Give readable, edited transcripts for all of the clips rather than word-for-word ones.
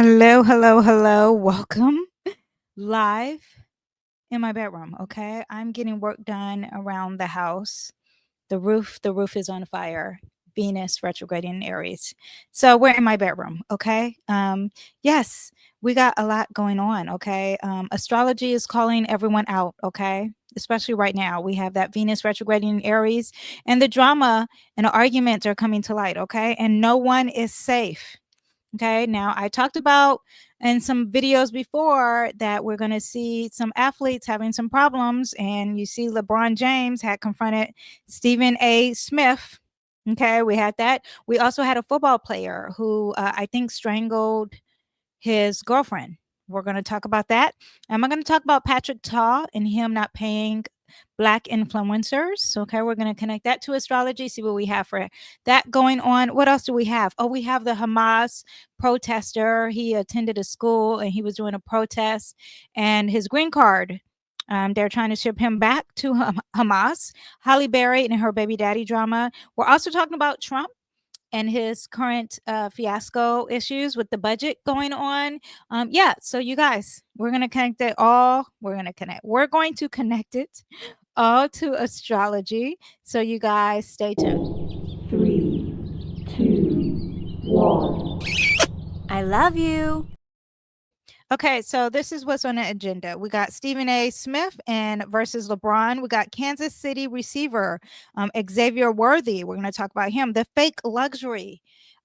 Hello, hello, hello. Welcome live in my bedroom. Okay. I'm getting work done around the house. The roof is on fire. Venus retrograding in Aries. So we're in my bedroom. Okay. Yes, we got a lot going on. Okay. Astrology is calling everyone out. Okay. Especially right now, we have that Venus retrograding in Aries, and the drama and the arguments are coming to light. Okay. And no one is safe. Okay, now I talked about in some videos before that we're going to see some athletes having some problems, and you see LeBron James had confronted Stephen A. Smith. Okay, we had that. We also had a football player who I think strangled his girlfriend. We're going to talk about that. I'm going to talk about Patrick Taw and him not paying Black influencers. Okay, we're going to connect that to astrology, see what we have for that going on. What else do we have? Oh, we have the Hamas protester. He attended a school and he was doing a protest, and his green card. They're trying to ship him back to Hamas. Halle Berry and her baby daddy drama. We're also talking about Trump and his current fiasco issues with the budget going on. Yeah, so you guys, we're going to connect it all. We're going to connect it all to astrology. So you guys stay tuned. 3, 2, 1. I love you. Okay, so this is what's on the agenda. We got Stephen A. Smith and versus LeBron. We got Kansas City receiver Xavier Worthy. We're going to talk about him. The fake luxury.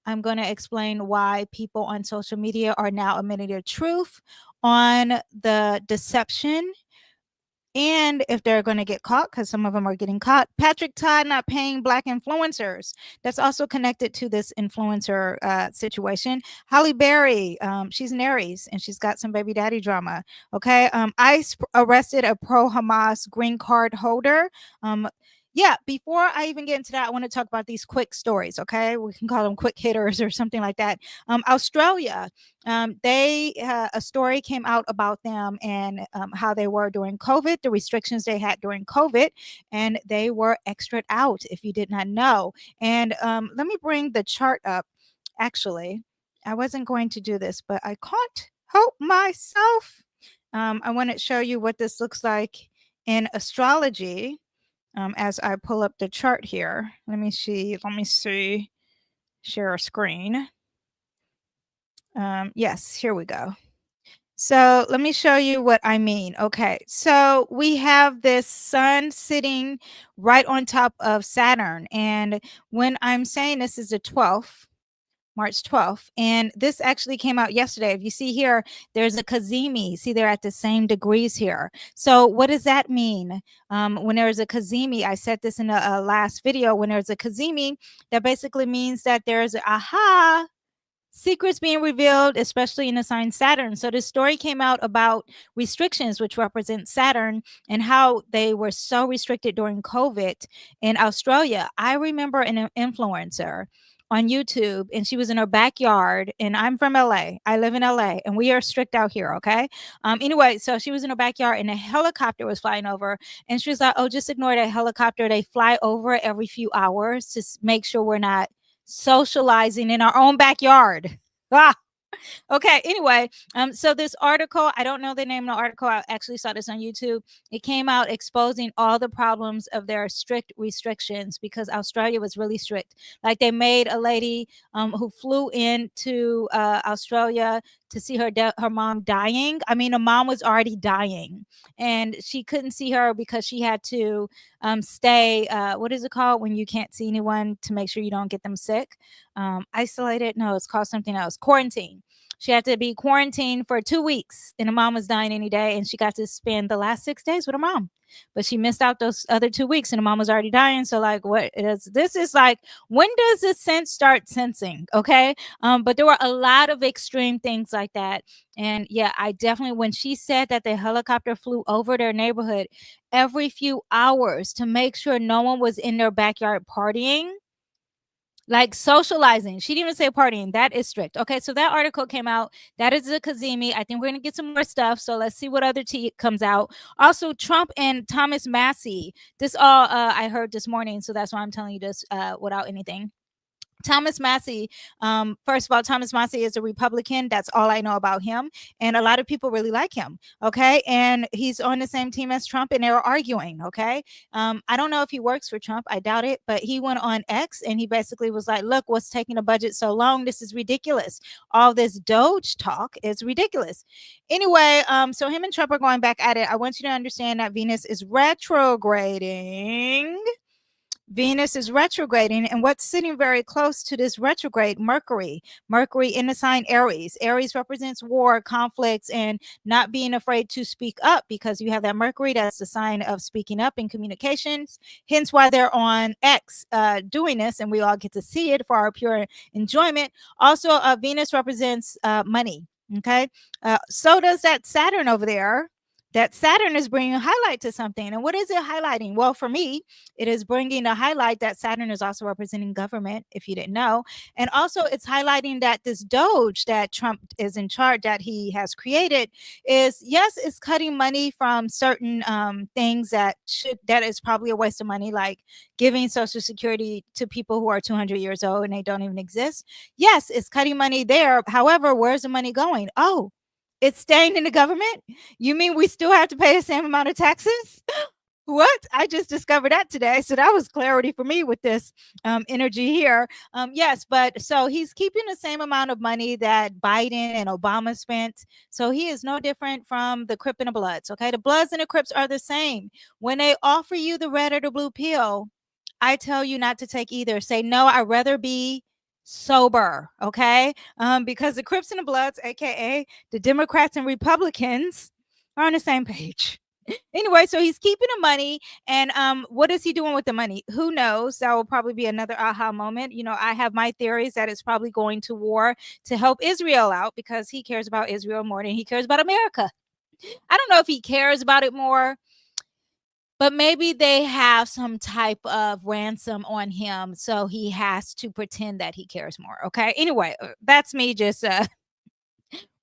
I'm going to explain why people on social media are now admitting the truth on the deception, and if they're going to get caught, because some of them are getting caught. Patrick Todd not paying Black influencers. That's also connected to this influencer situation. Halle Berry, she's an Aries and she's got some baby daddy drama. Okay. ICE arrested a pro-Hamas green card holder. Yeah, before I even get into that, I want to talk about these quick stories. Okay, we can call them quick hitters or something like that. Australia, a story came out about them and how they were during COVID, the restrictions they had during COVID, and they were extra'd out, if you did not know. And let me bring the chart up. Actually, I wasn't going to do this, but I can't help myself. I want to show you what this looks like in astrology. As I pull up the chart here. Let me see. Share a screen. Yes, here we go. So let me show you what I mean. Okay, so we have this sun sitting right on top of Saturn. And when I'm saying this is the 12th, March 12th. And this actually came out yesterday. If you see here, there's a Cazimi. See, they're at the same degrees here. So what does that mean? When there's a Cazimi, I said this in a last video, when there's a Cazimi, that basically means that there's secrets being revealed, especially in the sign Saturn. So this story came out about restrictions, which represent Saturn, and how they were so restricted during COVID in Australia. I remember an influencer on YouTube, and she was in her backyard, and I'm from LA. I live in LA, and we are strict out here, okay? Anyway, so she was in her backyard, and a helicopter was flying over, and she was like, oh, just ignore that helicopter. They fly over every few hours to make sure we're not socializing in our own backyard. Ah, okay, anyway, so this article, I don't know the name of the article. I actually saw this on YouTube. It came out exposing all the problems of their strict restrictions, because Australia was really strict. Like, they made a lady who flew into Australia to see her mom dying. I mean, her mom was already dying, and she couldn't see her because she had to stay, what is it called when you can't see anyone, to make sure you don't get them sick? Isolated? No, it's called something else. Quarantine. She had to be quarantined for 2 weeks, and her mom was dying any day, and she got to spend the last 6 days with her mom. But she missed out those other 2 weeks, and her mom was already dying. So, like, what is this? Is like, when does the sense start sensing? Okay. But there were a lot of extreme things like that. And yeah, I definitely, when she said that the helicopter flew over their neighborhood every few hours to make sure no one was in their backyard partying, like socializing. She didn't even say partying. That is strict. Okay, so that article came out. That is a Cazimi. I think we're going to get some more stuff. So let's see what other tea comes out. Also, Trump and Thomas Massie. This all I heard this morning. So that's why I'm telling you this without anything. Thomas Massie, first of all, Thomas Massie is a Republican. That's all I know about him. And a lot of people really like him. Okay. And he's on the same team as Trump and they're arguing. Okay. I don't know if he works for Trump. I doubt it. But he went on X and he basically was like, look, what's taking the budget so long? This is ridiculous. All this Doge talk is ridiculous. Anyway, so him and Trump are going back at it. I want you to understand that Venus is retrograding. Venus is retrograding, and what's sitting very close to this retrograde? Mercury. Mercury in the sign Aries. Aries represents war, conflicts, and not being afraid to speak up because you have that Mercury. That's the sign of speaking up in communications. Hence why they're on X doing this, and we all get to see it for our pure enjoyment. Also, Venus represents money. Okay. So does that Saturn over there. That Saturn is bringing a highlight to something. And what is it highlighting? Well, for me, it is bringing a highlight that Saturn is also representing government, if you didn't know. And also it's highlighting that this Doge that Trump is in charge, that he has created, is, yes, it's cutting money from certain things that is probably a waste of money, like giving Social Security to people who are 200 years old and they don't even exist. Yes, it's cutting money there. However, where's the money going? Oh, it's staying in the government? You mean we still have to pay the same amount of taxes? What? I just discovered that today. So that was clarity for me with this energy here. Yes, but so he's keeping the same amount of money that Biden and Obama spent. So he is no different from the Crip and the Bloods. Okay. The Bloods and the Crips are the same. When they offer you the red or the blue pill, I tell you not to take either. Say, no, I'd rather be sober. Okay. Because the Crips and the Bloods, aka the Democrats and Republicans, are on the same page. Anyway, so he's keeping the money, and what is he doing with the money? Who knows? That will probably be another aha moment. You know, I have my theories that it's probably going to war to help Israel out because he cares about Israel more than he cares about America. I don't know if he cares about it more, but maybe they have some type of ransom on him, so he has to pretend that he cares more. Okay. Anyway, that's me just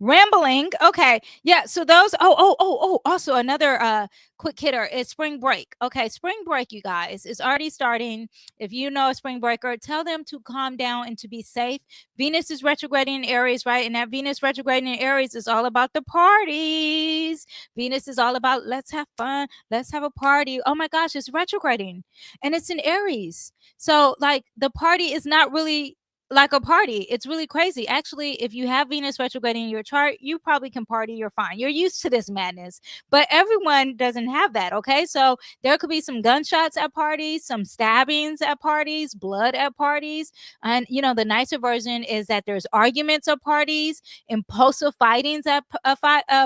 rambling. Okay. Yeah. So those, also another quick hitter is spring break. Okay. Spring break, you guys, is already starting. If you know a spring breaker, tell them to calm down and to be safe. Venus is retrograding in Aries, right? And that Venus retrograding in Aries is all about the parties. Venus is all about let's have fun. Let's have a party. Oh my gosh, it's retrograding and it's in Aries. So like the party is not really like a party. It's really crazy. Actually, if you have Venus retrograding in your chart, you probably can party. You're fine. You're used to this madness, but everyone doesn't have that. Okay. So there could be some gunshots at parties, some stabbings at parties, blood at parties. And, you know, the nicer version is that there's arguments at parties, impulsive fightings at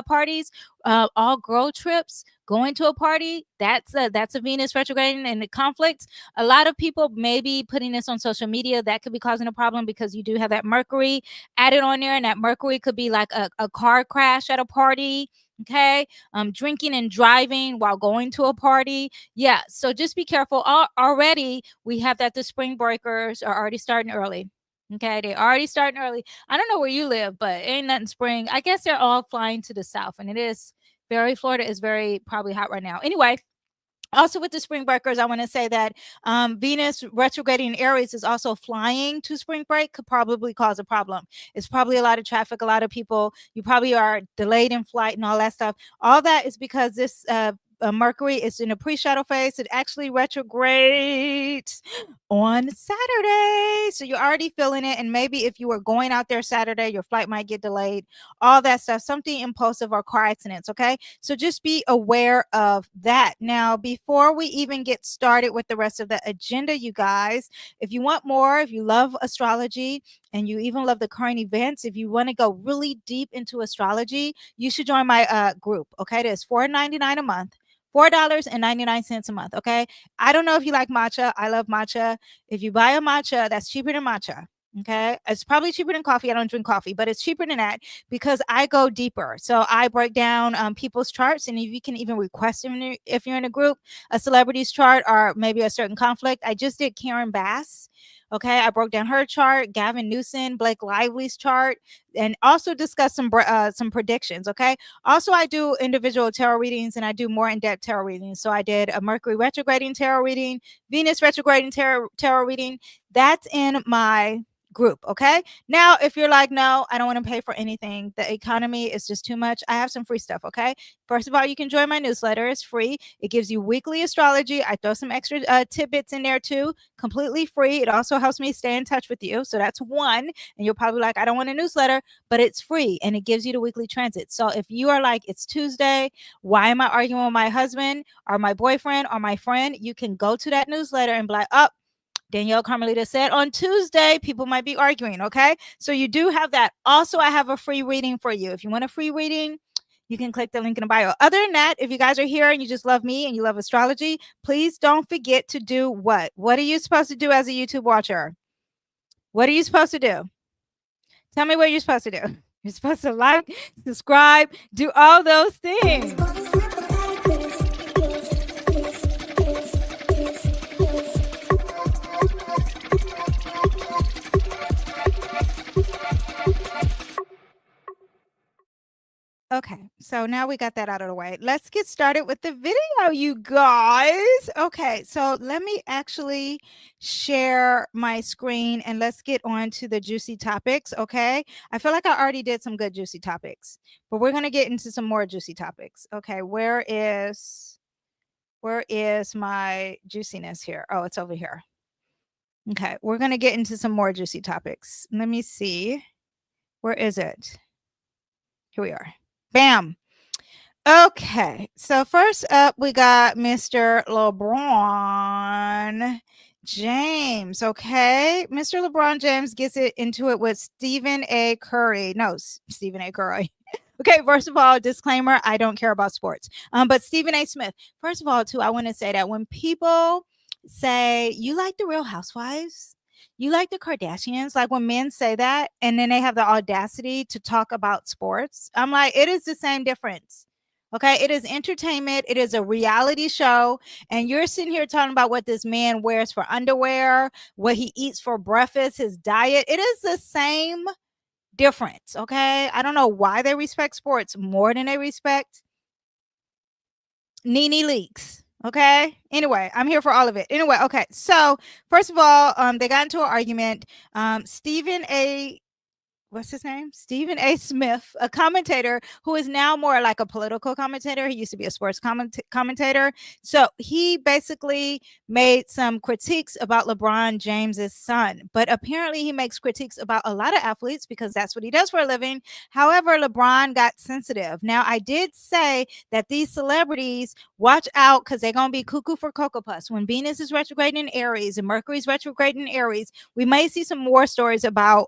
parties, all girl trips, going to a party. That's a Venus retrograding and the conflicts. A lot of people may be putting this on social media. That could be causing a problem because you do have that Mercury added on there, and that Mercury could be like a car crash at a party. Okay. Drinking and driving while going to a party. Yeah. So just be careful. Already we have that the spring breakers are already starting early. Okay. They're already starting early. I don't know where you live, but ain't nothing spring. I guess they're all flying to the south, and it is Florida is very probably hot right now. Anyway, also with the spring breakers, I want to say that Venus retrograding in Aries is also flying to spring break could probably cause a problem. It's probably a lot of traffic, a lot of people. You probably are delayed in flight and all that stuff. All that is because this Mercury is in a pre-shadow phase. It actually retrogrades on Saturday. So you're already feeling it. And maybe if you were going out there Saturday, your flight might get delayed, all that stuff, something impulsive or car accidents. Okay. So just be aware of that. Now, before we even get started with the rest of the agenda, you guys, if you want more, if you love astrology and you even love the current events, if you want to go really deep into astrology, you should join my group. Okay. It is $4.99 a month. $4.99 a month. Okay. I don't know if you like matcha. I love matcha. If you buy a matcha, that's cheaper than matcha. Okay. It's probably cheaper than coffee. I don't drink coffee, but it's cheaper than that because I go deeper. So I break down people's charts, and if you can even request them if you're in a group, a celebrity's chart or maybe a certain conflict. I just did Karen Bass. Okay, I broke down her chart, Gavin Newsom, Blake Lively's chart, and also discussed some predictions. Okay, also I do individual tarot readings and I do more in-depth tarot readings. So I did a Mercury retrograding tarot reading, Venus retrograding tarot reading. That's in my group. Okay, now if you're like, no, I don't want to pay for anything, the economy is just too much, I have some free stuff. Okay, first of all, you can join my newsletter. It's free. It gives you weekly astrology. I throw some extra tidbits in there too, completely free. It also helps me stay in touch with you. So that's one. And you're probably like, I don't want a newsletter, but it's free and it gives you the weekly transit. So if you are like, it's Tuesday, why am I arguing with my husband or my boyfriend or my friend? You can go to that newsletter and be like, oh, Danyell Carmelita said on Tuesday, people might be arguing. Okay. So you do have that. Also, I have a free reading for you. If you want a free reading, you can click the link in the bio. Other than that, if you guys are here and you just love me and you love astrology, please don't forget to do what? What are you supposed to do as a YouTube watcher? What are you supposed to do? Tell me what you're supposed to do. You're supposed to like, subscribe, do all those things. Okay, so now we got that out of the way. Let's get started with the video, you guys. Okay, so let me actually share my screen and let's get on to the juicy topics, okay? I feel like I already did some good juicy topics, but we're going to get into some more juicy topics. Okay, where is my juiciness here? Oh, it's over here. Okay, we're going to get into some more juicy topics. Let me see. Where is it? Here we are. Bam. Okay, so first up, we got Mr. LeBron James. Okay, Mr. LeBron James gets it into it with Stephen A. Curry. No, Stephen A. Curry. Okay, first of all, disclaimer, I don't care about sports. But Stephen A. Smith, first of all, too, I want to say that when people say, you like the Real Housewives? You like the Kardashians? Like when men say that and then they have the audacity to talk about sports, I'm like, it is the same difference. Okay, it is entertainment. It is a reality show. And you're sitting here talking about what this man wears for underwear, what he eats for breakfast, his diet. It is the same difference. Okay, I don't know why they respect sports more than they respect Nene Leaks. Okay. Anyway, I'm here for all of it. Anyway, okay. So first of all, they got into an argument. Stephen A. What's his name? Stephen A. Smith, a commentator who is now more like a political commentator. He used to be a sports commentator. So he basically made some critiques about LeBron James's son, but apparently he makes critiques about a lot of athletes because that's what he does for a living. However, LeBron got sensitive. Now, I did say that these celebrities, watch out because they're going to be cuckoo for Cocoa Puffs. When Venus is retrograding in Aries and Mercury's retrograding in Aries, we may see some more stories about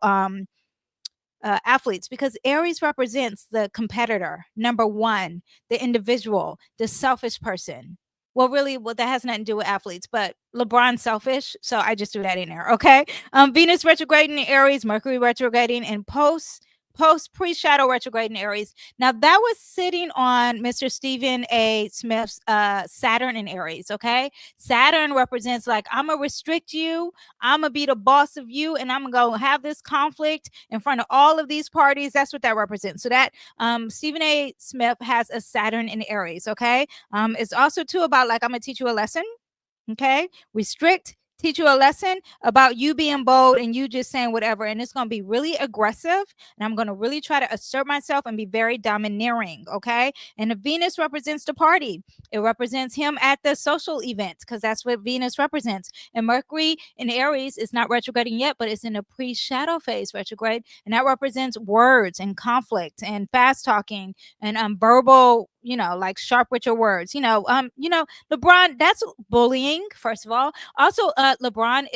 athletes, because Aries represents the competitor, number one, the individual, the selfish person. Well, really, well, that has nothing to do with athletes, but LeBron's selfish, so I just threw that in there. Okay, Venus retrograding in Aries, Mercury retrograding in pre-shadow retrograde in Aries. Now that was sitting on Mr. Stephen A. Smith's Saturn in Aries. Okay, Saturn represents like, I'm gonna restrict you, I'm gonna be the boss of you, and I'm gonna have this conflict in front of all of these parties. That's what that represents. So that Stephen A. Smith has a Saturn in Aries. Okay, it's also too about like, I'm gonna teach you a lesson. Okay, restrict, teach you a lesson about you being bold and you just saying whatever, and it's going to be really aggressive, and I'm going to really try to assert myself and be very domineering. Okay, and the Venus represents the party. It represents him at the social events because that's what Venus represents. And Mercury in Aries is not retrograding yet, but it's in a pre-shadow phase retrograde, and that represents words and conflict and fast talking and verbal, like sharp with your words. LeBron, that's bullying, first of all. Also, LeBron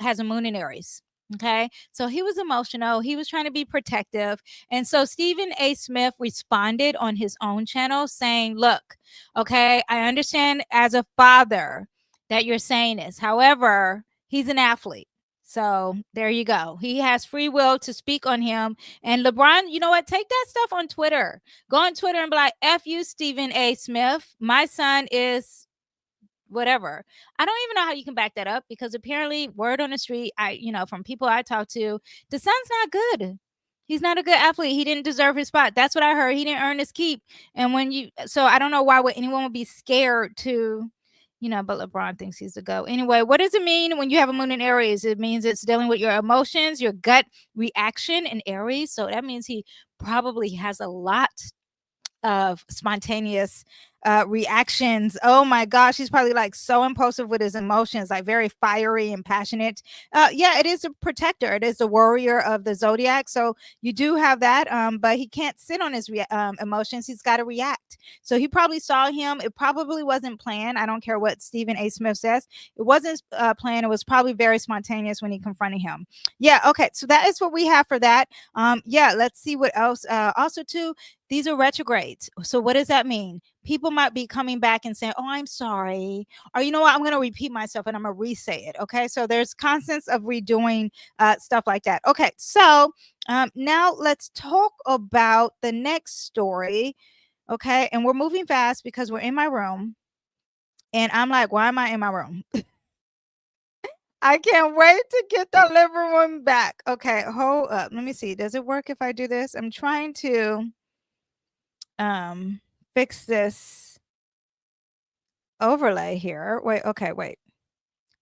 has a moon in Aries. Okay, so he was emotional. He was trying to be protective. And so Stephen A. Smith responded on his own channel saying, look, okay, I understand as a father that you're saying this. However, he's an athlete. So there you go. He has free will to speak on him. And LeBron, you know what? Take that stuff on Twitter. Go on Twitter and be like, F you, Stephen A. Smith. My son is whatever. I don't even know how you can back that up, because apparently word on the street, from people I talk to, the son's not good. He's not a good athlete. He didn't deserve his spot. That's what I heard. He didn't earn his keep. And so I don't know why would anyone would be scared to, but LeBron thinks he's the GOAT. Anyway, what does it mean when you have a moon in Aries? It means it's dealing with your emotions, your gut reaction in Aries. So that means he probably has a lot of spontaneous reactions. Oh my gosh, he's probably like so impulsive with his emotions, like very fiery and passionate. Yeah, it is a protector. It is the warrior of the zodiac. So you do have that, but he can't sit on his emotions. He's got to react. So he probably saw him. It probably wasn't planned. I don't care what Stephen A. Smith says. It wasn't planned. It was probably very spontaneous when he confronted him. Yeah. Okay. So that is what we have for that. Yeah. Let's see what else. Also, too, these are retrogrades. So what does that mean? People might be coming back and saying, oh, I'm sorry. Or you know what? I'm going to repeat myself and I'm going to re-say it. Okay. So there's constants of redoing stuff like that. Okay. So now let's talk about the next story. Okay. And we're moving fast because we're in my room. And I'm like, why am I in my room? I can't wait to get the living room back. Okay. Hold up. Let me see. Does it work if I do this? I'm trying to fix this overlay here. Wait, okay, wait.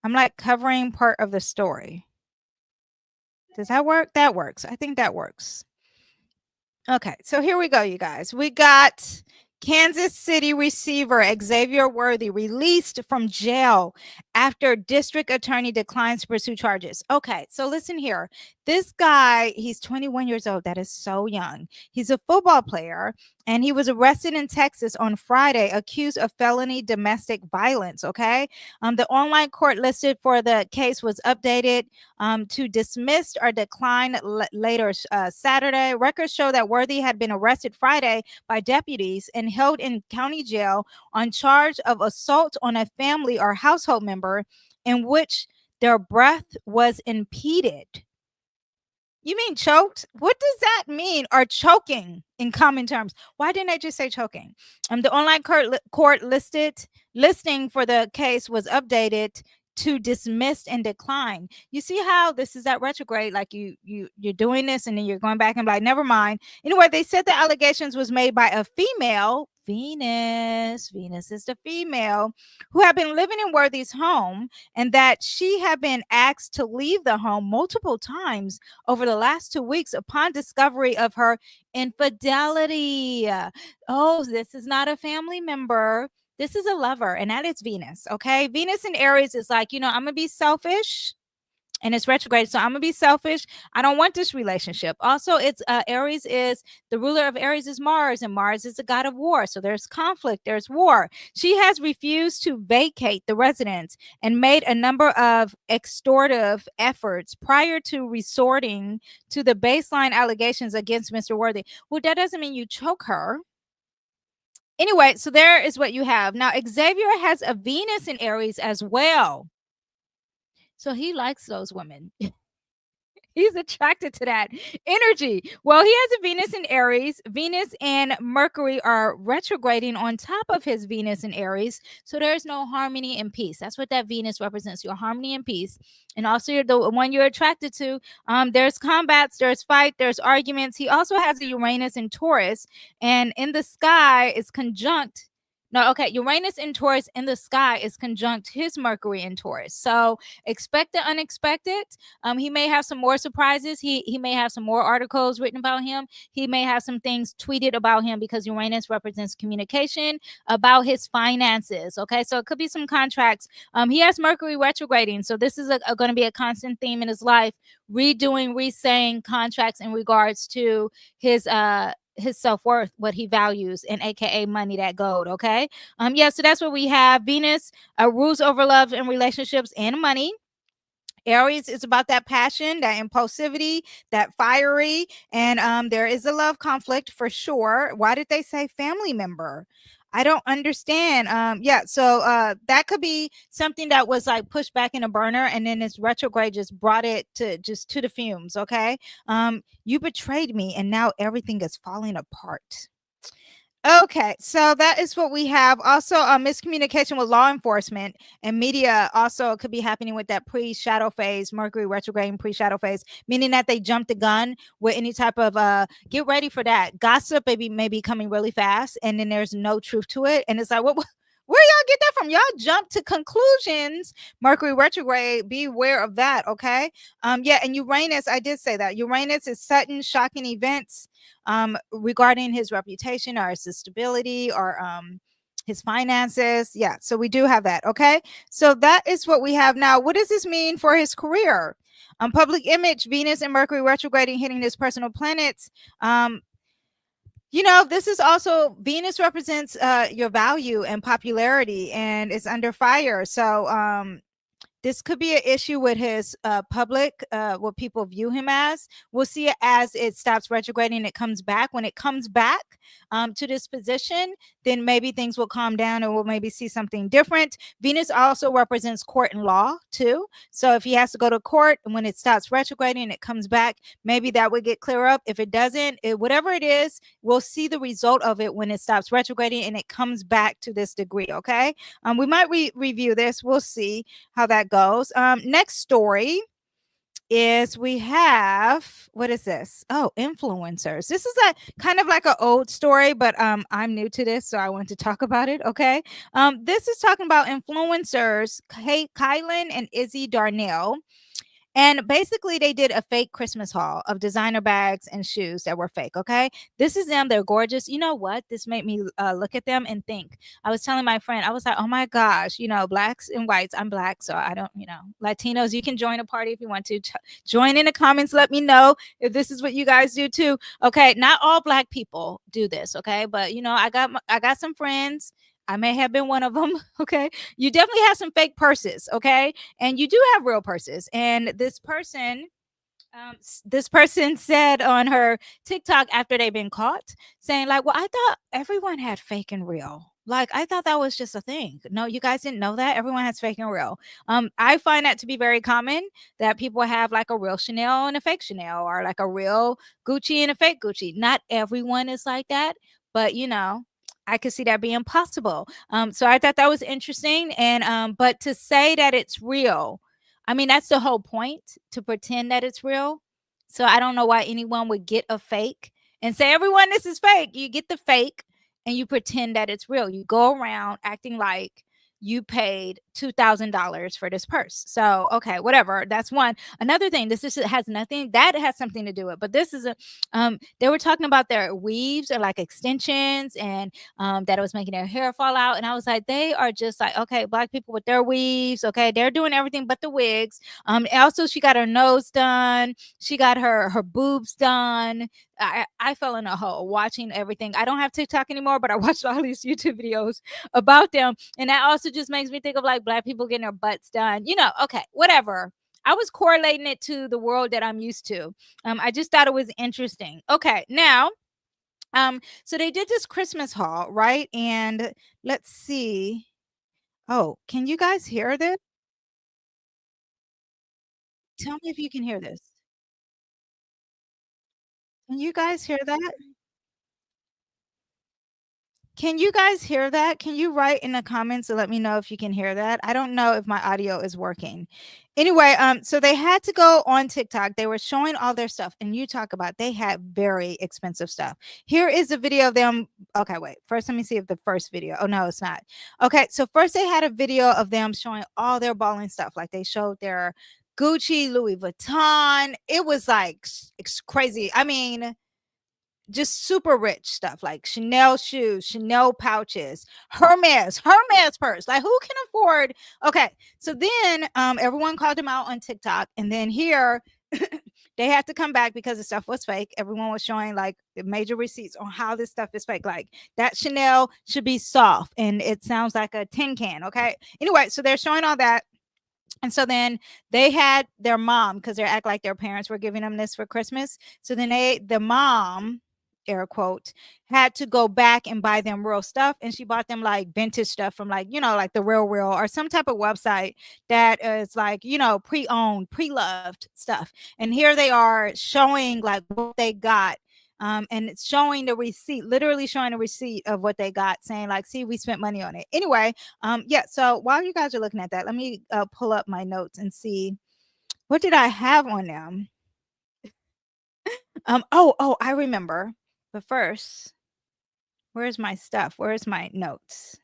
I'm like covering part of the story. Does that work? That works. I think that works. Okay, so here we go, you guys. We got Kansas City receiver Xavier Worthy released from jail after district attorney declines to pursue charges. Okay, so listen here. This guy, he's 21 years old. That is so young. He's a football player, and he was arrested in Texas on Friday, accused of felony domestic violence. Okay, the online court listed for the case was updated to dismissed or declined later Saturday. Records show that Worthy had been arrested Friday by deputies and held in county jail on charge of assault on a family or household member in which their breath was impeded. You mean choked? What does that mean? Or choking in common terms? Why didn't I just say choking? The online court listing for the case was updated to dismissed and declined. You see how this is at retrograde, like you're doing this and then you're going back and like, never mind. Anyway, they said the allegations was made by a female, Venus is the female, who had been living in Worthy's home, and that she had been asked to leave the home multiple times over the last 2 weeks upon discovery of her infidelity. Oh, this is not a family member. This is a lover, and that is Venus. Okay. Venus in Aries is like, I'm going to be selfish. And it's retrograde, so I'm gonna be selfish. I don't want this relationship. Also, it's Aries is the ruler of Aries is Mars, and Mars is the god of war. So there's conflict, there's war. She has refused to vacate the residence and made a number of extortive efforts prior to resorting to the baseline allegations against Mr. Worthy. Well, that doesn't mean you choke her. Anyway, so there is what you have. Now, Xavier has a Venus in Aries as well. So he likes those women. He's attracted to that energy. Well, he has a Venus in Aries. Venus and Mercury are retrograding on top of his Venus in Aries. So there's no harmony and peace. That's what that Venus represents, your harmony and peace. And also you're the one you're attracted to. There's combats, there's fight, there's arguments. He also has a Uranus in Taurus. And in the sky is conjunct. No, okay. Uranus in Taurus in the sky is conjunct his Mercury in Taurus. So expect the unexpected. He may have some more surprises. He may have some more articles written about him. He may have some things tweeted about him because Uranus represents communication about his finances. Okay, so it could be some contracts. He has Mercury retrograding. So this is going to be a constant theme in his life, redoing, resaying contracts in regards to his self-worth, what he values, and aka money, that gold. Okay. Yeah, so that's what we have. Venus rules over love and relationships and money. Aries is about that passion, that impulsivity, that fiery, and there is a love conflict for sure. Why did they say family member? I don't understand. Yeah, so that could be something that was like pushed back in a burner, and then this retrograde just brought it to the fumes. Okay. You betrayed me, and now everything is falling apart. Okay, so that is what we have. Also, miscommunication with law enforcement and media also could be happening with that pre-shadow phase, Mercury retrograde and pre-shadow phase, meaning that they jumped the gun with any type of get ready for that. Gossip may be coming really fast, and then there's no truth to it, and it's like, what? Where y'all get that from? Y'all jump to conclusions. Mercury retrograde. Be aware of that. Okay. Yeah, and Uranus. I did say that Uranus is sudden, shocking events regarding his reputation or his stability or his finances. Yeah, so we do have that. Okay, so that is what we have now. What does this mean for his career? Public image, Venus and Mercury retrograding, hitting his personal planets. This is also Venus represents your value and popularity, and it's under fire. So this could be an issue with his public, what people view him as. We'll see it as it stops retrograding and it comes back. When it comes back to this position, then maybe things will calm down and we'll maybe see something different. Venus also represents court and law too. So if he has to go to court and when it stops retrograding and it comes back, maybe that would get clear up. If it doesn't, whatever it is, we'll see the result of it when it stops retrograding and it comes back to this degree. Okay. We might review this. We'll see how that goes. Next story is we have, what is this? Oh, influencers. This is a kind of like an old story, but I'm new to this, so I want to talk about it. Okay. This is talking about influencers, Kylan and Izzy Darnell. And basically, they did a fake Christmas haul of designer bags and shoes that were fake. Okay. This is them. They're gorgeous. You know what? This made me look at them and think. I was telling my friend, I was like, oh my gosh, blacks and whites. I'm black. So I don't, Latinos, you can join a party if you want to. Join in the comments. Let me know if this is what you guys do too. Okay. Not all black people do this. Okay. But, I got some friends. I may have been one of them. Okay. You definitely have some fake purses. Okay. And you do have real purses. And this person said on her TikTok after they've been caught, saying like, well, I thought everyone had fake and real. Like, I thought that was just a thing. No, you guys didn't know that everyone has fake and real. I find that to be very common, that people have like a real Chanel and a fake Chanel, or like a real Gucci and a fake Gucci. Not everyone is like that, but I could see that being possible. So I thought that was interesting. And but to say that it's real, I mean, that's the whole point, to pretend that it's real. So I don't know why anyone would get a fake and say, everyone, this is fake. You get the fake and you pretend that it's real. You go around acting like you paid $2,000 for this purse. So, okay, whatever. That's one. Another thing, this is, has nothing, that has something to do with, but this is they were talking about their weaves or like extensions, and that it was making their hair fall out. And I was like, they are just like, okay, black people with their weaves. Okay. They're doing everything but the wigs. Also, she got her nose done. She got her boobs done. I fell in a hole watching everything. I don't have TikTok anymore, but I watched all these YouTube videos about them. And that also just makes me think of like black people getting their butts done. Okay, whatever. I was correlating it to the world that I'm used to. I just thought it was interesting. Okay, now, so they did this Christmas haul, right? And let's see. Oh, can you guys hear this? Tell me if you can hear this. Can you guys hear that? Can you guys hear that? Can you write in the comments to let me know if you can hear that? I don't know if my audio is working. Anyway, so they had to go on TikTok. They were showing all their stuff, and you talk about they had very expensive stuff. Here is a video of them. Okay, wait. First, let me see if the first video. Oh no, it's not. Okay, so first they had a video of them showing all their balling stuff. Like they showed their Gucci, Louis Vuitton. It was like it's crazy. I mean, just super rich stuff like Chanel shoes, Chanel pouches, Hermes purse. Like, who can afford? Okay, so then everyone called him out on TikTok, and then here they had to come back because the stuff was fake. Everyone was showing like the major receipts on how this stuff is fake. Like that Chanel should be soft, and it sounds like a tin can. Okay, anyway, so they're showing all that. And so then they had their mom, because they act like their parents were giving them this for Christmas. So then the mom, air quote, had to go back and buy them real stuff. And she bought them like vintage stuff from like, like the Real or some type of website that is like, pre-owned, pre-loved stuff. And here they are showing like what they got And it's showing the receipt, literally showing a receipt of what they got, saying like, see, we spent money on it. Anyway, yeah, so while you guys are looking at that, let me pull up my notes and see what did I have on them. Oh, I remember. But first, where's my stuff? Where's my notes?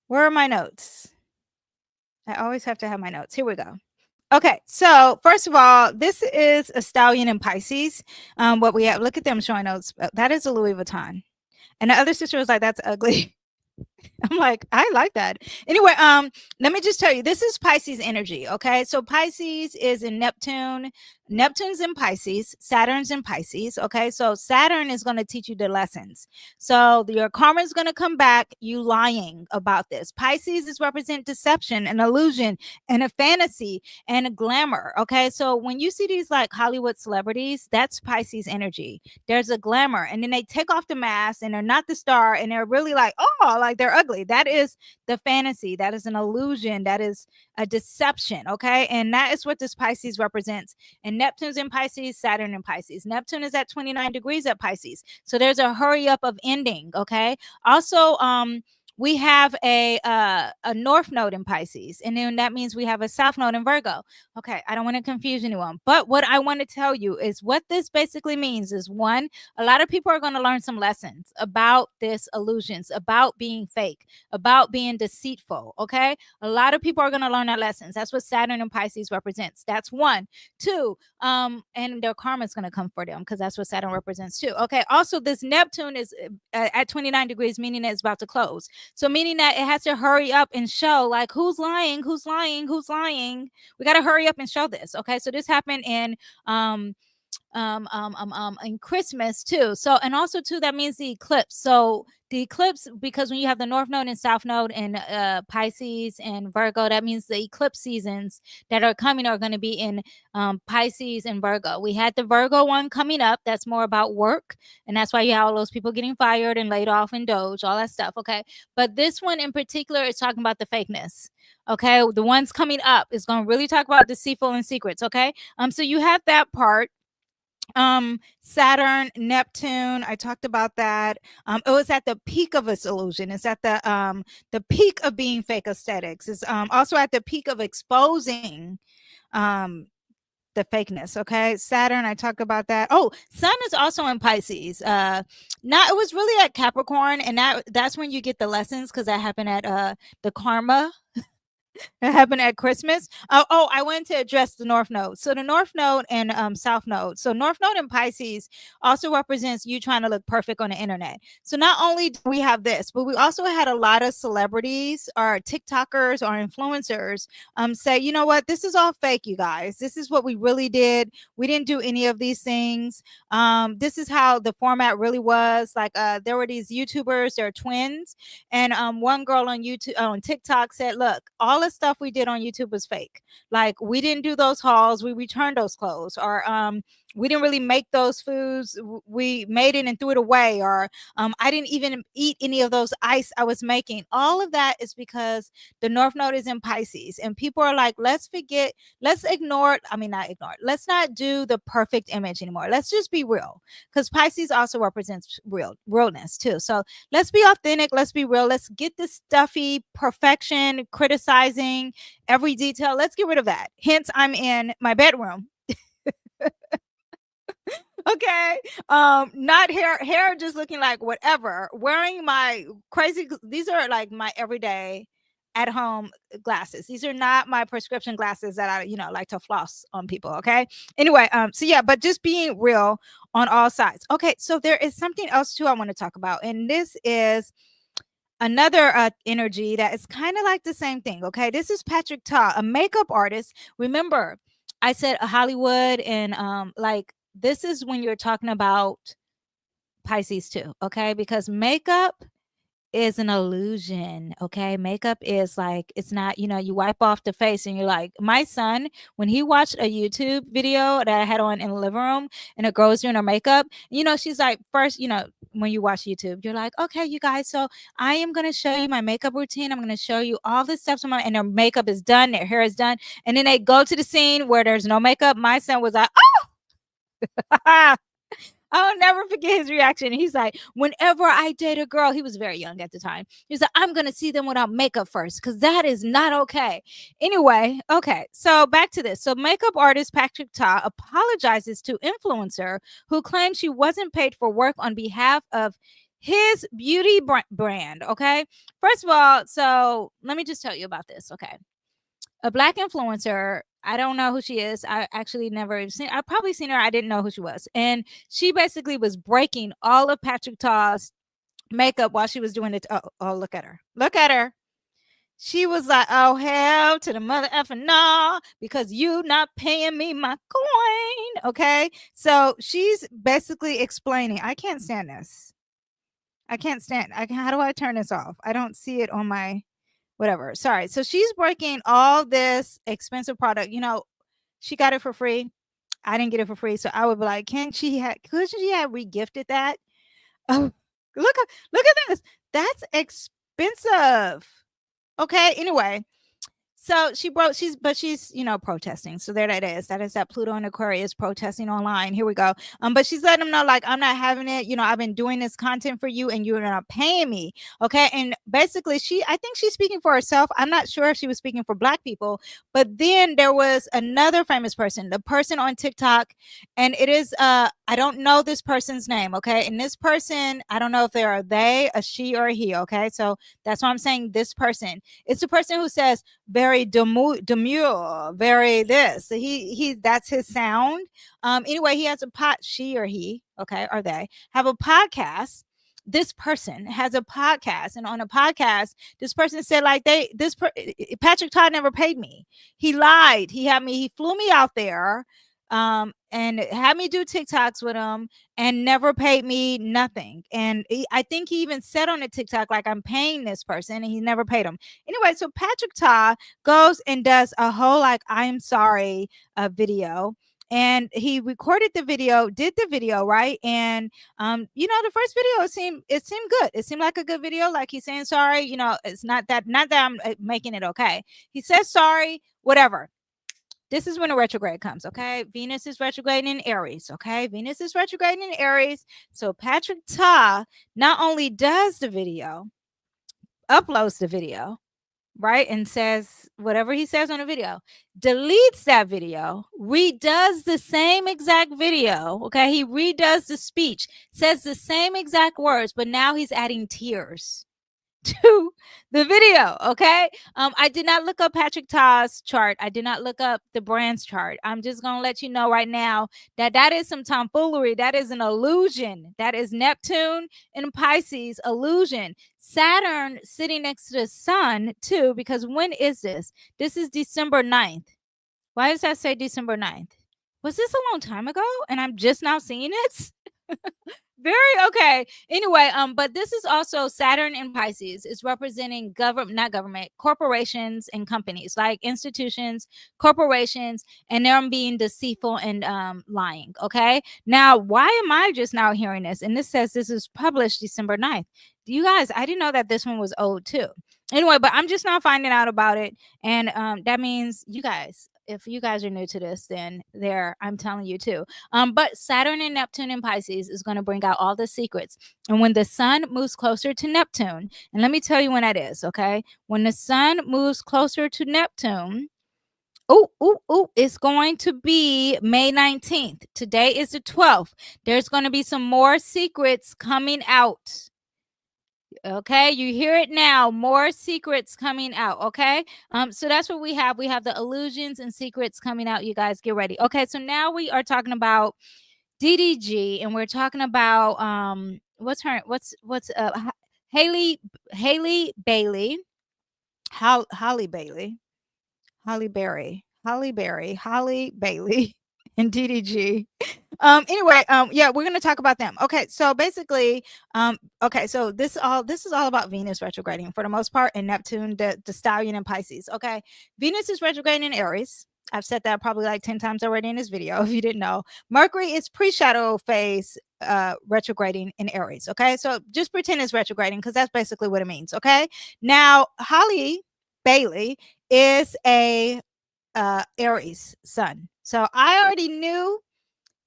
Where are my notes? I always have to have my notes. Here we go. Okay, so first of all, this is a Stellium in Pisces. What we have, look at them showing notes. That is a Louis Vuitton. And the other sister was like, that's ugly. I'm like, I like that. Anyway, let me just tell you, this is Pisces energy. Okay. So Pisces is in Neptune. Neptune's in Pisces, Saturn's in Pisces. Okay. So Saturn is going to teach you the lessons. So your karma is going to come back, you lying about this. Pisces is represent deception and illusion and a fantasy and a glamour. Okay. So when you see these like Hollywood celebrities, that's Pisces energy. There's a glamour, and then they take off the mask and they're not the star, and they're really like, oh, like they're ugly. That is the fantasy. That is an illusion. That is a deception. Okay. And that is what this Pisces represents. And Neptune's in Pisces, Saturn in Pisces. Neptune is at 29 degrees at Pisces. So there's a hurry up of ending. Okay. Also, we have a north node in Pisces, and then that means we have a south node in Virgo. Okay, I don't want to confuse anyone, but what I want to tell you is what this basically means is, one, a lot of people are going to learn some lessons about this illusions, about being fake, about being deceitful. Okay, a lot of people are going to learn that lessons. That's what Saturn and Pisces represents. That's one. Two, and their karma is going to come for them because that's what Saturn represents too. Okay, also this Neptune is at 29 degrees, meaning it's about to close. So meaning that it has to hurry up and show like who's lying, who's lying, who's lying. We got to hurry up and show this. Okay. So this happened in in Christmas too. So, and also too, that means the eclipse. So the eclipse, because when you have the north node and south node in Pisces and Virgo, that means the eclipse seasons that are coming are going to be in Pisces and Virgo. We had the Virgo one coming up. That's more about work. And that's why you have all those people getting fired and laid off and Doge, all that stuff. Okay. But this one in particular is talking about the fakeness. Okay. The ones coming up is going to really talk about deceitful and secrets. Okay. So you have that part. Saturn, Neptune, I talked about that. It was at the peak of its illusion. It's at the peak of being fake aesthetics. It's also at the peak of exposing the fakeness. Okay, Saturn, I talked about that. Oh, Sun is also in Pisces. It was really at Capricorn, and that's when you get the lessons, because that happened at the karma. It happened at Christmas. I wanted to address the North Node. So the North Node and South Node. So North Node in Pisces also represents you trying to look perfect on the internet. So not only do we have this, but we also had a lot of celebrities or TikTokers or influencers say, you know what, this is all fake, you guys. This is what we really did. We didn't do any of these things. This is how the format really was. Like there were these YouTubers, they're twins, and one girl on YouTube on TikTok said, look, all the stuff we did on YouTube was fake. Like we didn't do those hauls, we returned those clothes, or we didn't really make those foods, we made it and threw it away, or I didn't even eat any of those ice I was making. All of that is because the North Node is in Pisces, and people are like, let's ignore, not ignore, let's not do the perfect image anymore. Let's just be real, because Pisces also represents realness too. So let's be authentic, let's be real, let's get this stuffy perfection, criticizing every detail, let's get rid of that. Hence, I'm in my bedroom. Okay, not hair just looking like whatever, wearing my crazy, these are like my everyday at home glasses. These are not my prescription glasses that I like to floss on people. Okay, anyway, so yeah, but just being real on all sides. Okay, so there is something else too I want to talk about, and this is another energy that is kind of like the same thing. Okay, this is Patrick Ta, a makeup artist. Remember I said Hollywood, and like this is when you're talking about Pisces too. Okay, because makeup is an illusion. Okay, makeup is like, it's not, you wipe off the face and you're like, my son, when he watched a YouTube video that I had on in the living room, and a girl's doing her makeup, she's like, first, when you watch YouTube, you're like, okay, you guys, so I am going to show you my makeup routine. I'm going to show you all the steps and their makeup is done, their hair is done, and then they go to the scene where there's no makeup. My son was like, oh I'll never forget his reaction. He's like, whenever I date a girl, he was very young at the time. He's like, I'm going to see them without makeup first because that is not okay. Anyway, okay. So back to this. So makeup artist Patrick Ta apologizes to influencer who claimed she wasn't paid for work on behalf of his beauty brand. Okay. First of all, so let me just tell you about this. Okay. A black influencer. I don't know who she is. I actually never seen. I probably seen her. I didn't know who she was, and she basically was breaking all of Patrick Ta's makeup while she was doing it. Oh, look at her! Look at her! She was like, "Oh hell to the mother effing no, because you not paying me my coin." Okay, so she's basically explaining. I can't stand this. I can't stand. How do I turn this off? I don't see it on my whatever. Sorry. So she's breaking all this expensive product. She got it for free. I didn't get it for free. So I would be like, could she have regifted that? Oh, look at this. That's expensive. Okay. Anyway, so she's protesting. So there that is. That is that Pluto and Aquarius protesting online. Here we go. But she's letting them know, like, I'm not having it. I've been doing this content for you and you're not paying me. Okay. And basically I think she's speaking for herself. I'm not sure if she was speaking for black people, but then there was another famous person, the person on TikTok, and it is I don't know this person's name. Okay. And this person, I don't know if they're a she or a he. Okay. So that's why I'm saying this person. It's the person who says very demure, very this. He that's his sound. Anyway, he has she or he, okay, or they have a podcast. This person has a podcast, and on a podcast, this person said, like, Patrick Todd never paid me. He lied. He flew me out there, and had me do TikToks with him and never paid me nothing. And I think he even said on the TikTok, like, I'm paying this person, and he never paid him. Anyway, so Patrick Ta goes and does a whole, like, I'm sorry video. And he recorded the video, did the video, right? And the first video, it seemed good. It seemed like a good video. Like, he's saying sorry. It's not that I'm making it okay. He says sorry, whatever. This is when a retrograde comes, okay? Venus is retrograding in Aries, okay? Venus is retrograding in Aries. So Patrick Ta not only does the video, uploads the video, right? And says whatever he says on the video, deletes that video, redoes the same exact video, okay? He redoes the speech, says the same exact words, but now he's adding tears to the video. Okay. I did not look up Patrick Ta's chart. I did not look up the brand's chart. I'm just gonna let you know right now that is some tomfoolery. That is an illusion. That is Neptune and Pisces illusion. Saturn sitting next to the sun too, because when is this? This is December 9th. Why does that say December 9th? Was this a long time ago and I'm just now seeing it? Very okay. Anyway, but this is also Saturn in Pisces. Is representing not government, corporations and companies, like institutions, corporations, and them being deceitful and lying. Okay. Now, why am I just now hearing this? And this says this is published December 9th. You guys, I didn't know that this one was old too. Anyway, but I'm just now finding out about it. And that means you guys, if you guys are new to this, then I'm telling you too. But Saturn and Neptune in Pisces is going to bring out all the secrets. And when the sun moves closer to Neptune, and let me tell you when that is, okay? When the sun moves closer to Neptune, it's going to be May 19th. Today is the 12th. There's going to be some more secrets coming out. Okay, you hear it now. More secrets coming out. Okay, so that's what we have. We have the illusions and secrets coming out. You guys get ready. Okay, so now we are talking about DDG, and we're talking about Halle Bailey, Halle Bailey, Halle Bailey, and DDG. Anyway, yeah, we're gonna talk about them. Okay, so basically, so this is all about Venus retrograding for the most part, and Neptune, the Stellium in Pisces. Okay, Venus is retrograding in Aries. I've said that probably like 10 times already in this video if you didn't know. Mercury is pre-shadow phase retrograding in Aries. Okay, so just pretend it's retrograding because that's basically what it means. Okay, now Halle Bailey is a Aries sun. So I already knew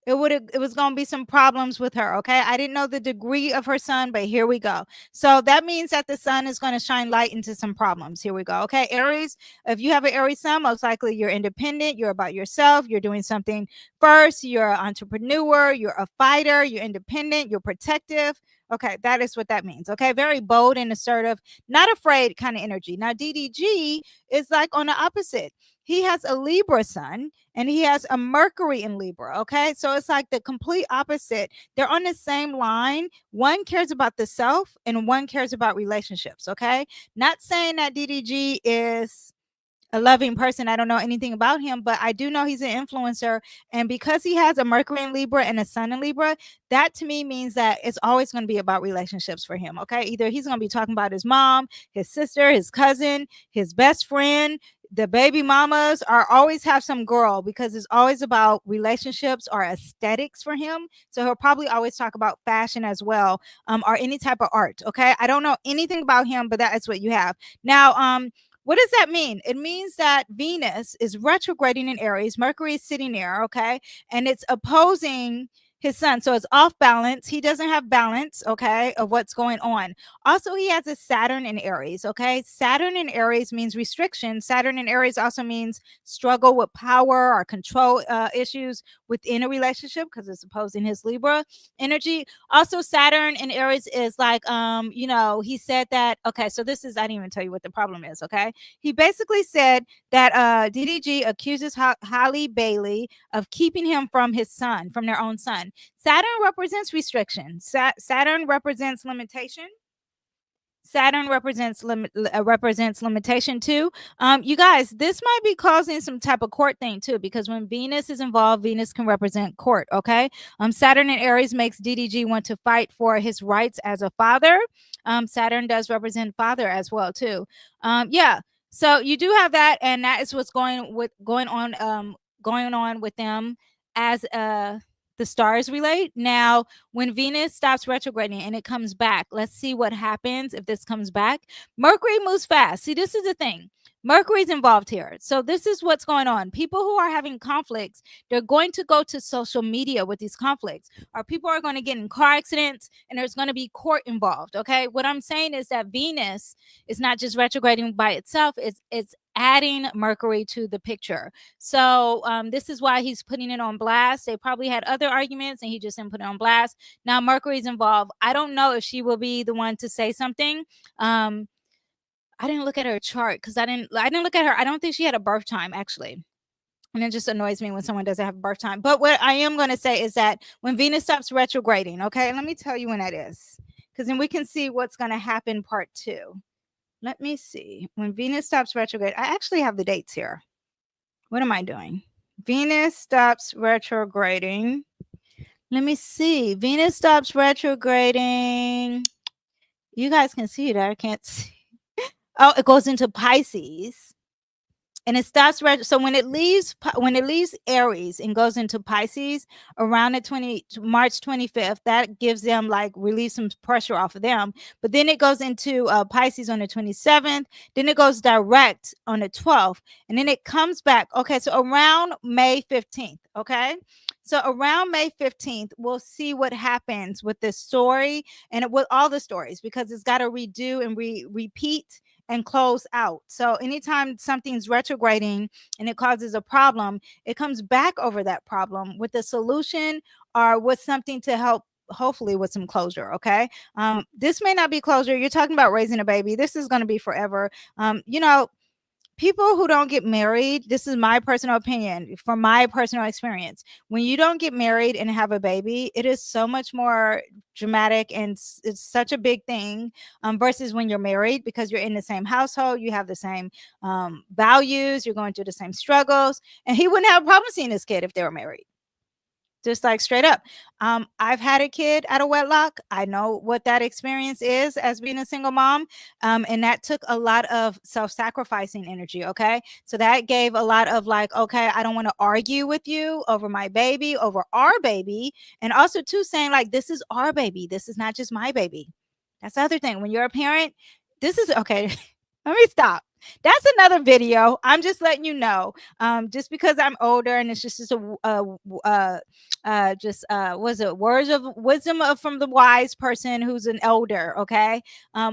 It was going to be some problems with her. Okay, I didn't know the degree of her sun, but here we go. So that means that the sun is going to shine light into some problems. Here we go. Okay, Aries, if you have an Aries sun, most likely you're independent, you're about yourself, you're doing something first, you're an entrepreneur, you're a fighter, you're independent, you're protective. Okay, that is what that means. Okay, very bold and assertive, not afraid kind of energy. Now DDG is like on the opposite. He has a Libra sun and he has a Mercury in Libra. Okay. So it's like the complete opposite. They're on the same line. One cares about the self and one cares about relationships. Okay. Not saying that DDG is a loving person. I don't know anything about him, but I do know he's an influencer. And because he has a Mercury in Libra and a Sun in Libra, that to me means that it's always going to be about relationships for him. Okay. Either he's going to be talking about his mom, his sister, his cousin, his best friend. The baby mamas are always have some girl because it's always about relationships or aesthetics for him. So he'll probably always talk about fashion as well, or any type of art. Okay. I don't know anything about him, but that is what you have. Now, what does that mean? It means that Venus is retrograding in Aries. Mercury is sitting there, okay? And it's opposing his sun. So it's off balance. He doesn't have balance, okay, of what's going on. Also, he has a Saturn in Aries, okay? Saturn in Aries means restriction. Saturn in Aries also means struggle with power or control issues within a relationship because it's opposing his Libra energy. Also, Saturn in Aries is like, he said that, okay, so this is, I didn't even tell you what the problem is, okay? He basically said that DDG accuses Halle Bailey of keeping him from his son, from their own son. Saturn represents restriction. Saturn represents limitation. Saturn represents limitation too. You guys, this might be causing some type of court thing too, because when Venus is involved, Venus can represent court. Okay. Saturn in Aries makes DDG want to fight for his rights as a father. Saturn does represent father as well too. Yeah. So you do have that, and that is what's going on with them as the stars relate. Now, when Venus stops retrograding and it comes back, let's see what happens if this comes back. Mercury moves fast. See, this is the thing. Mercury's involved here. So this is what's going on. People who are having conflicts, they're going to go to social media with these conflicts, or people are going to get in car accidents and there's going to be court involved. Okay. What I'm saying is that Venus is not just retrograding by itself, it's adding Mercury to the picture. So this is why he's putting it on blast. They probably had other arguments and he just didn't put it on blast. Now Mercury's involved. I don't know if she will be the one to say something. I didn't look at her chart because I didn't look at her. I don't think she had a birth time actually. And it just annoys me when someone doesn't have a birth time. But what I am going to say is that when Venus stops retrograding, okay, let me tell you when that is, because then we can see what's going to happen part 2. Let me see. When Venus stops retrograde, I actually have the dates here. What am I doing? Venus stops retrograding. Let me see. Venus stops retrograding. You guys can see that. I can't see. Oh, it goes into Pisces. And it starts so when it leaves Aries and goes into Pisces around the March 25th, that gives them like relieve some pressure off of them. But then it goes into Pisces on the 27th. Then it goes direct on the 12th, and then it comes back. Okay, so around May 15th. Okay, so around May 15th, we'll see what happens with this story and with all the stories, because it's got to redo and repeat and close out. So anytime something's retrograding and it causes a problem, it comes back over that problem with a solution or with something to help, hopefully with some closure. Okay. This may not be closure. You're talking about raising a baby. This is going to be forever. People who don't get married, this is my personal opinion from my personal experience. When you don't get married and have a baby, it is so much more dramatic and it's such a big thing versus when you're married, because you're in the same household, you have the same values, you're going through the same struggles. And he wouldn't have a problem seeing his kid if they were married. Just like straight up. I've had a kid out of wedlock. I know what that experience is as being a single mom. And that took a lot of self-sacrificing energy. Okay. So that gave a lot of like, okay, I don't want to argue with you over my baby, over our baby. And also too saying like, this is our baby. This is not just my baby. That's the other thing. When you're a parent, this is okay. Let me stop. That's another video. I'm just letting you know. Just because I'm older and it's just was it words of wisdom from the wise person who's an elder. Okay.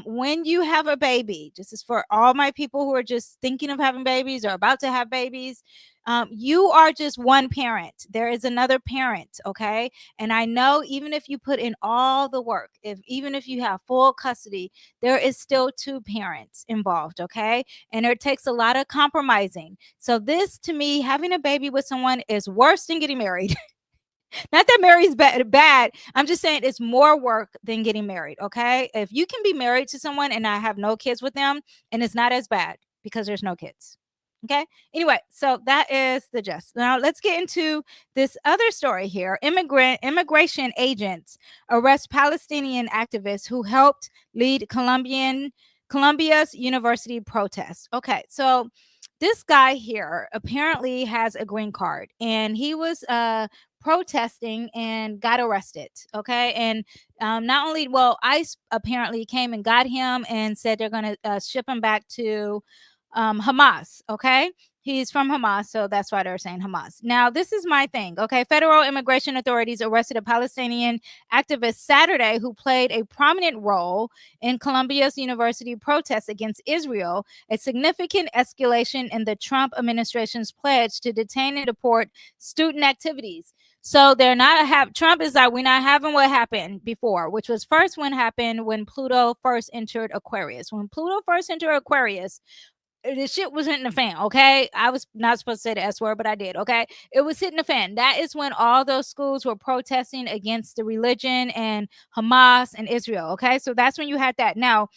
When you have a baby, this is for all my people who are just thinking of having babies or about to have babies. You are just one parent. There is another parent. Okay. And I know even if you put in all the work, even if you have full custody, there is still two parents involved. Okay. And it takes a lot of compromising. So this, to me, having a baby with someone is worse than getting married. Not that married is bad. I'm just saying it's more work than getting married. Okay. If you can be married to someone and I have no kids with them, and it's not as bad because there's no kids. Okay. Anyway, so that is the gist. Now let's get into this other story here. Immigration agents arrest Palestinian activists who helped lead Columbia's university protest. Okay, so this guy here apparently has a green card, and he was protesting and got arrested. Okay, and not only, well, ICE apparently came and got him and said they're going to ship him back to Hamas. Okay, he's from Hamas, so that's why they're saying Hamas. Now, this is my thing. Okay, federal immigration authorities arrested a Palestinian activist Saturday who played a prominent role in Columbia's university protests against Israel, a significant escalation in the Trump administration's pledge to detain and deport student activities. So they're not Trump is like, we're not having what happened before, which was first when happened when Pluto first entered Aquarius. When Pluto first entered Aquarius, the shit was hitting the fan. Okay, I was not supposed to say the S word, but I did. Okay, it was hitting the fan. That is when all those schools were protesting against the religion and Hamas and Israel. Okay, so that's when you had that. Now,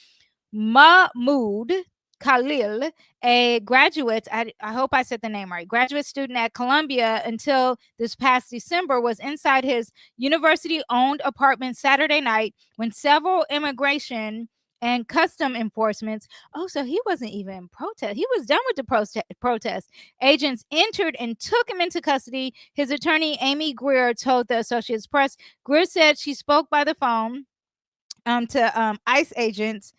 Mahmoud Khalil, a graduate, I hope I said the name right, graduate student at Columbia until this past December, was inside his university-owned apartment Saturday night when several immigration and custom enforcements. Oh, so he wasn't even protest. He was done with the protest. Agents entered and took him into custody. His attorney, Amy Greer, told the Associated Press. Greer said she spoke by the phone to ICE agents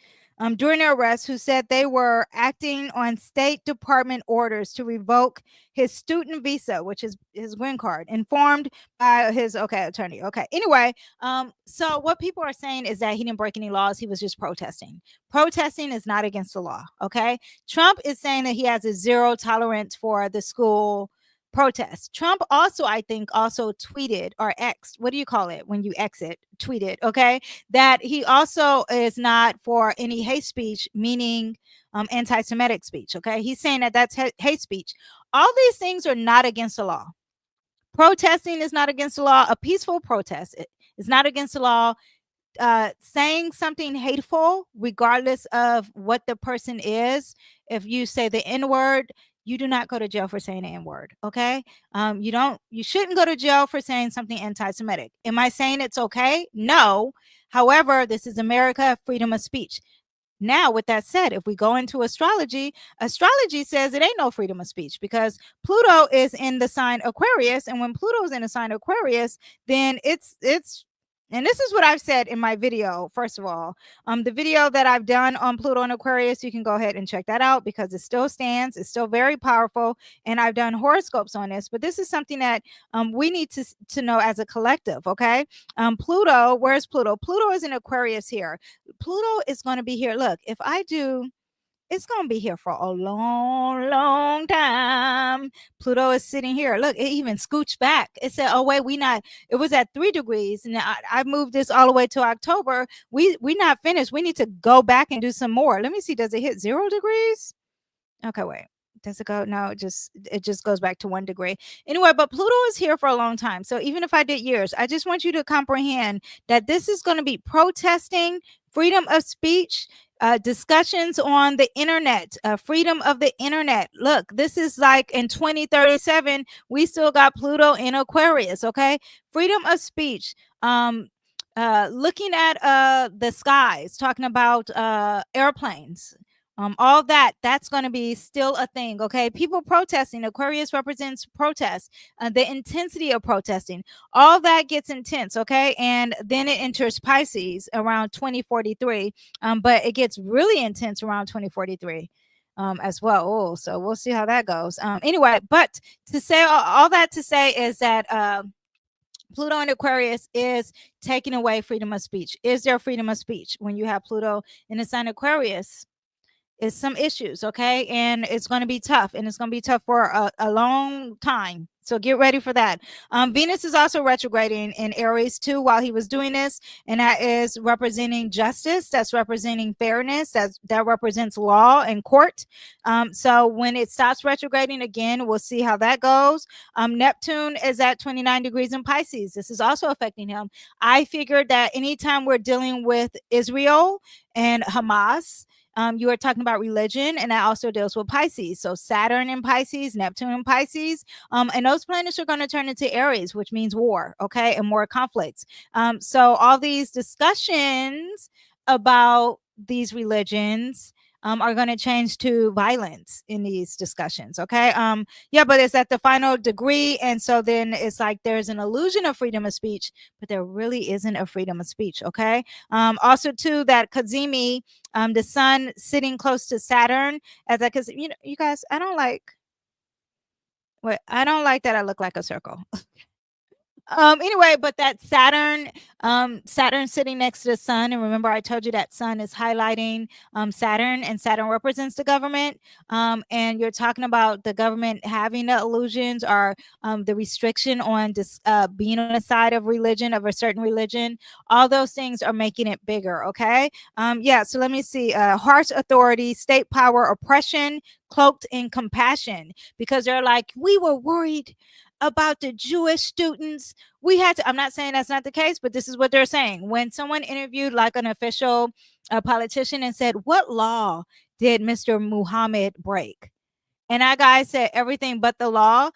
during their arrest, who said they were acting on State Department orders to revoke his student visa, which is his green card, informed by his attorney. Okay. Anyway, so what people are saying is that he didn't break any laws. He was just protesting. Protesting is not against the law. Okay. Trump is saying that he has a zero tolerance for the school protest. Trump also, I think, also tweeted or X'd, what do you call it when you exit? Tweeted, okay, that he also is not for any hate speech, meaning anti-Semitic speech. Okay, he's saying that that's hate speech. All these things are not against the law. Protesting is not against the law. A peaceful protest is not against the law. Saying something hateful, regardless of what the person is, if you say the N-word, you do not go to jail for saying the N-word. Okay. You shouldn't go to jail for saying something anti-Semitic. Am I saying it's okay? No. However, this is America, freedom of speech. Now, with that said, if we go into astrology, astrology says it ain't no freedom of speech because Pluto is in the sign Aquarius. And when Pluto is in the sign Aquarius, then it's and this is what I've said in my video. First of all, the video that I've done on Pluto and Aquarius, you can go ahead and check that out because it still stands. It's still very powerful. And I've done horoscopes on this, but this is something that we need to know as a collective. Okay. Pluto, where's Pluto? Pluto is in Aquarius here. Pluto is going to be here. Look, if I do, it's going to be here for a long, long time. Pluto is sitting here. Look, it even scooched back. It said, oh, wait, it was at 3 degrees. And I moved this all the way to October. We not finished. We need to go back and do some more. Let me see. Does it hit 0 degrees? Okay, wait. Does it go? No, it just goes back to 1 degree. Anyway, but Pluto is here for a long time. So even if I did years, I just want you to comprehend that this is going to be protesting, freedom of speech, discussions on the internet, freedom of the internet. Look, this is like in 2037, we still got Pluto in Aquarius. Okay, freedom of speech. Looking at the skies, talking about airplanes. All that's going to be still a thing. Okay, people protesting. Aquarius represents protest, the intensity of protesting. All that gets intense. Okay, and then it enters Pisces around 2043, but it gets really intense around 2043 as well. Oh, so we'll see how that goes. Anyway, but to say all that to say is that Pluto in Aquarius is taking away freedom of speech. Is there freedom of speech when you have Pluto in the sign Aquarius? It's some issues, okay? And it's going to be tough, and it's going to be tough for a long time. So get ready for that. Venus is also retrograding in Aries too while he was doing this, and that is representing justice. That's representing fairness. That represents law and court. So when it stops retrograding again, we'll see how that goes. Neptune is at 29 degrees in Pisces. This is also affecting him. I figured that anytime we're dealing with Israel and Hamas, you are talking about religion, and that also deals with Pisces. So Saturn in Pisces, Neptune in Pisces, and those planets are going to turn into Aries, which means war, okay, and more conflicts. So all these discussions about these religions are going to change to violence in these discussions. Okay. Yeah, but it's at the final degree. And so then it's like there's an illusion of freedom of speech, but there really isn't a freedom of speech. Okay. Also, too, that Kazemi, the sun sitting close to Saturn, as that, because you guys, I don't like that I look like a circle. Anyway, but that Saturn sitting next to the sun, and remember I told you that sun is highlighting Saturn, and Saturn represents the government. And you're talking about the government having the illusions or the restriction on being on the side of religion, of a certain religion. All those things are making it bigger. Okay. Yeah, so let me see. Harsh authority, state power, oppression cloaked in compassion, because they're like, we were worried about the Jewish students. We had to, I'm not saying that's not the case, but this is what they're saying. When someone interviewed like an official politician and said, what law did Mr. Muhammad break? And that guy said everything but the law.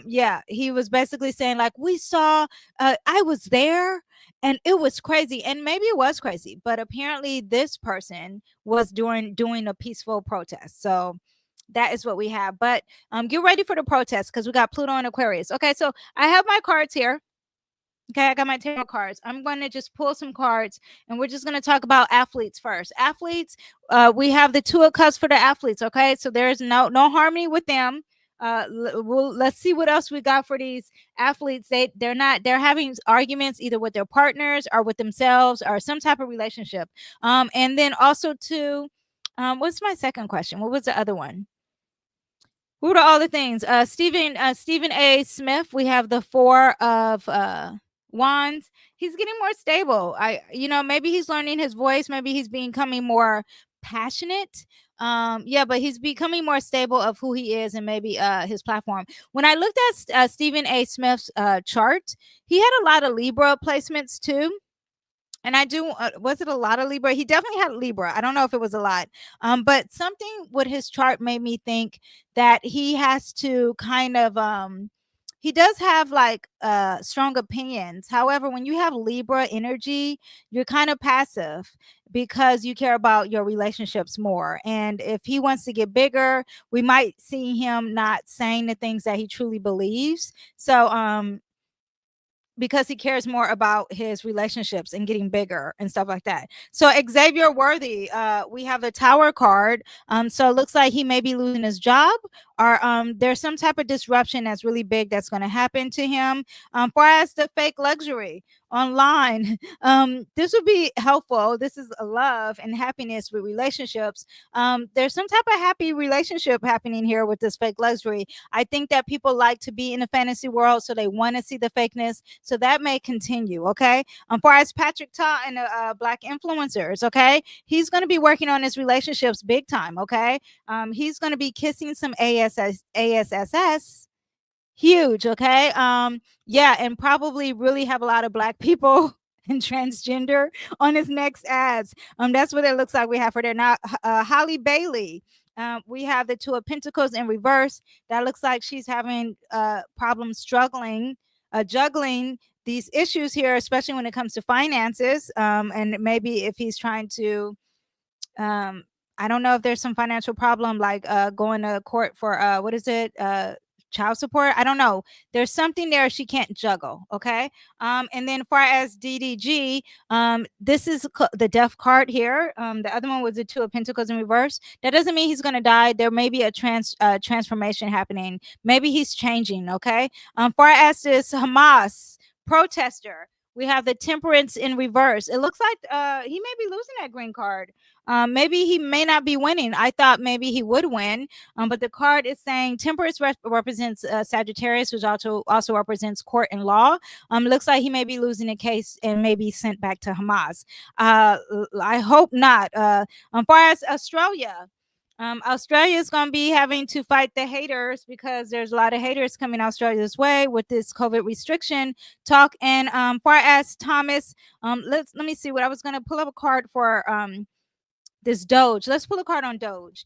Yeah, he was basically saying like, we saw, I was there and it was crazy. And maybe it was crazy, but apparently this person was doing a peaceful protest. So that is what we have. But get ready for the protest because we got Pluto and Aquarius. Okay, so I have my cards here. Okay, I got my tarot cards. I'm going to just pull some cards, and we're just going to talk about athletes first. Athletes, we have the Two of Cups for the athletes. Okay, so there's no harmony with them. Let's see what else we got for these athletes. They're having arguments either with their partners or with themselves or some type of relationship. And then also too, what's my second question? What was the other one? What are all the things? Stephen A. Smith. We have the Four of Wands. He's getting more stable. Maybe he's learning his voice. Maybe he's becoming more passionate. Yeah, but he's becoming more stable of who he is and maybe his platform. When I looked at Stephen A. Smith's chart, he had a lot of Libra placements too. And I do, was it a lot of Libra? He definitely had Libra. I don't know if it was a lot. But something with his chart made me think that he has to kind of, he does have like strong opinions. However, when you have Libra energy, you're kind of passive because you care about your relationships more. And if he wants to get bigger, we might see him not saying the things that he truly believes. So, because he cares more about his relationships and getting bigger and stuff like that. So Xavier Worthy, we have the Tower card. So it looks like he may be losing his job, or there's some type of disruption that's really big that's going to happen to him. For as the fake luxury online, this would be helpful. This is a love and happiness with relationships. There's some type of happy relationship happening here with this fake luxury. I think that people like to be in the fantasy world, so they want to see the fakeness. So that may continue. Okay. For as Patrick Ta and the Black influencers, okay, he's going to be working on his relationships big time. Okay. He's going to be kissing some ASSS. Huge. Okay. Yeah, and probably really have a lot of Black people and transgender on his next ads. That's what it looks like we have for there now. Halle Bailey. We have the Two of Pentacles in reverse. That looks like she's having problems juggling these issues here, especially when it comes to finances. And maybe if he's trying to I don't know if there's some financial problem like going to court for what is it? Child support. I don't know. There's something there she can't juggle. Okay. And then far as DDG, this is the death card here. The other one was the Two of Pentacles in reverse. That doesn't mean he's going to die. There may be a transformation happening. Maybe he's changing. Okay. Far as this Hamas protester, we have the Temperance in reverse. It looks like he may be losing that green card. Maybe he may not be winning. I thought maybe he would win, but the card is saying Temperance represents Sagittarius, which also represents court and law. Looks like he may be losing a case and may be sent back to Hamas. I hope not. Far as Australia. Australia is going to be having to fight the haters because there's a lot of haters coming Australia's way with this COVID restriction talk. And far as Thomas, let me see what I was going to pull up a card for this Doge. Let's pull a card on Doge.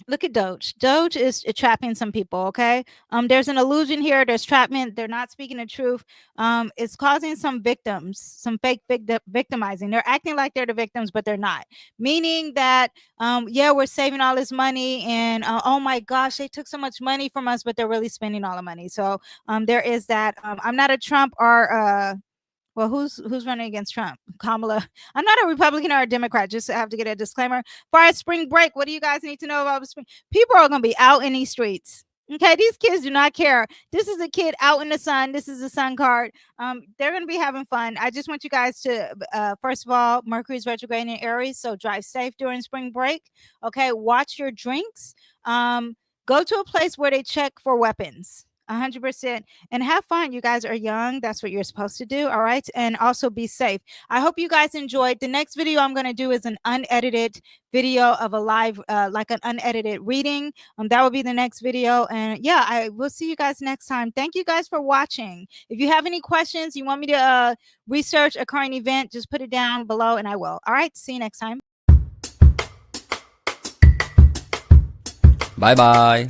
Look at Doge. Doge is trapping some people. Okay. There's an illusion here. There's trapment. They're not speaking the truth. It's causing some victims, some fake victimizing. They're acting like they're the victims, but they're not. Meaning that, yeah, we're saving all this money, and oh my gosh, they took so much money from us, but they're really spending all the money. So there is that. I'm not a Trump or well, who's running against Trump? Kamala. I'm not a Republican or a Democrat. Just have to get a disclaimer. For our spring break, what do you guys need to know about spring? People are going to be out in these streets. Okay, these kids do not care. This is a kid out in the sun. This is a sun card. They're going to be having fun. I just want you guys to, first of all, Mercury's retrograde in Aries, so drive safe during spring break. Okay, watch your drinks. Go to a place where they check for weapons. 100%, and have fun. You guys are young. That's what you're supposed to do. All right. And also be safe. I hope you guys enjoyed. The next video I'm going to do is an unedited video of a live, like an unedited reading. That will be the next video. And yeah, I will see you guys next time. Thank you guys for watching. If you have any questions, you want me to research a current event, just put it down below and I will. All right. See you next time. Bye bye.